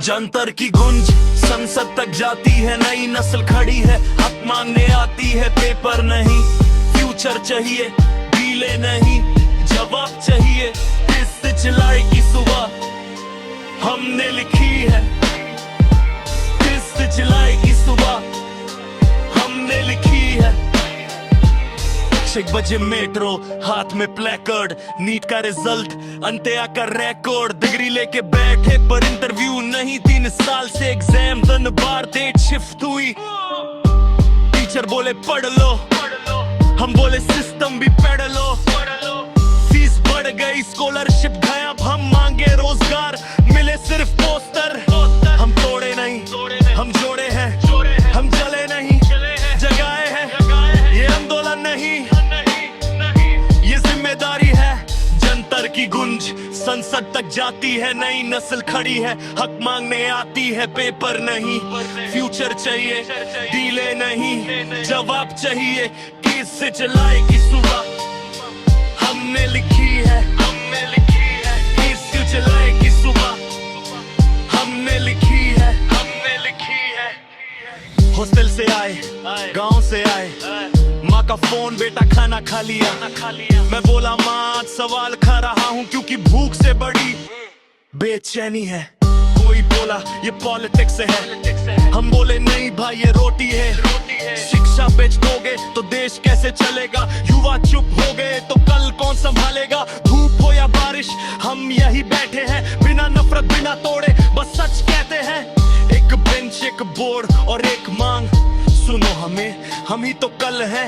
जंतर की गुंज संसद तक जाती है, नई नस्ल खड़ी है, हक मांगने आती है, पेपर नहीं। फ्यूचर चाहिए, डीले नहीं, जवाब चाहिए। इस जुलाई की सुबह हमने लिखी है, इस जुलाई की सुबह हमने लिखी है। 1 बजे मेट्रो, हाथ में प्लेकार्ड, नीट का रिजल्ट, अंत्या का रिकॉर्ड। डिग्री लेके बैठे पर इंटरव्यू नहीं, 3 साल से एग्जाम, 3 बार डेट शिफ्ट हुई। टीचर बोले पढ़ लो, हम बोले सिस्टम भी पढ़ लो। फीस बढ़ गई, स्कॉलरशिप गायब, हम मांगे रोजगार, मिले सिर्फ पोस्टर। हम तोड़े नहीं, हम जोड़े हैं, हम जले नहीं, जगाए हैं। ये आंदोलन नहीं, ये जिम्मेदारी है। जंतर की गुंज संसद तक जाती है, नई नस्ल खड़ी है, हक मांगने आती है, पेपर नहीं। फ्यूचर चाहिए, डीले नहीं, जवाब चाहिए। 21 जुलाई की सुबह हमने लिखी है, 21 जुलाई की सुबह हमने लिखी है। हॉस्टल से आए, गांव से आए, माँ का फोन, बेटा खाना खा लिया। मैं बोला माँ आज सवाल खा रहा हूँ, क्योंकि भूख से बड़ी बेचैनी है। कोई बोला ये पॉलिटिक्स है, हम बोले नहीं भाई ये रोटी है। शिक्षा बेच दोगे तो देश कैसे चलेगा? युवा चुप हो गए तो कल कौन संभालेगा? धूप हो या बारिश हम यही बैठे हैं, बिना नफरत बिना तोड़े बस सच कहते हैं। एक बेंच, एक बोर्ड और एक मांग, सुनो हमें, हम ही तो कल है।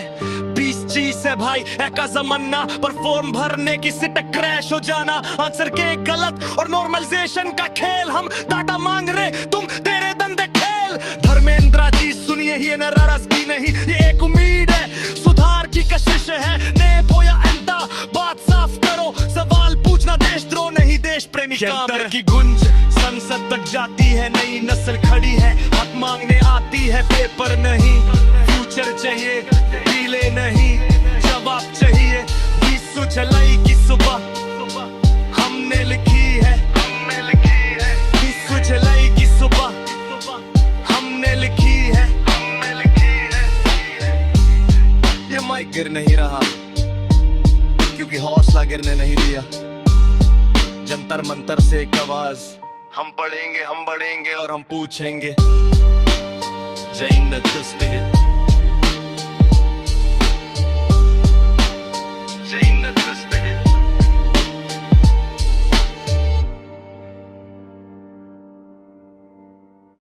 20 चीज है भाई एक जमाना, पर फॉर्म भरने की सीट क्रैश हो जाना। आंसर के गलत और नॉर्मलाइजेशन का खेल, हम डाटा मांग रहे, तुम तेरे धंधे खेल। धर्मेंद्र जी सुनिए, ये नाराजगी नहीं, ये एक उम्मीद है, सुधार की कशिश है। नेप हो या अंता, बात साफ करो, सवाल पूछना देशद्रोह नहीं, देश प्रेमी काम है। की गुंज संसद तक जाती है, नई नस्ल खड़ी है, हक मांगने आती है, पेपर नहीं। फ्यूचर चाहिए, डीले नहीं, जवाब चाहिए। 20 जुलाई की सुबह हमने लिखी है, 20 जुलाई की सुबह हमने लिखी है। ये माइक गिर नहीं रहा, क्योंकि हौसला गिरने नहीं दिया। जंतर मंतर से एक आवाज, हम पढ़ेंगे, हम बढ़ेंगे और हम पूछेंगे। जय हिंद,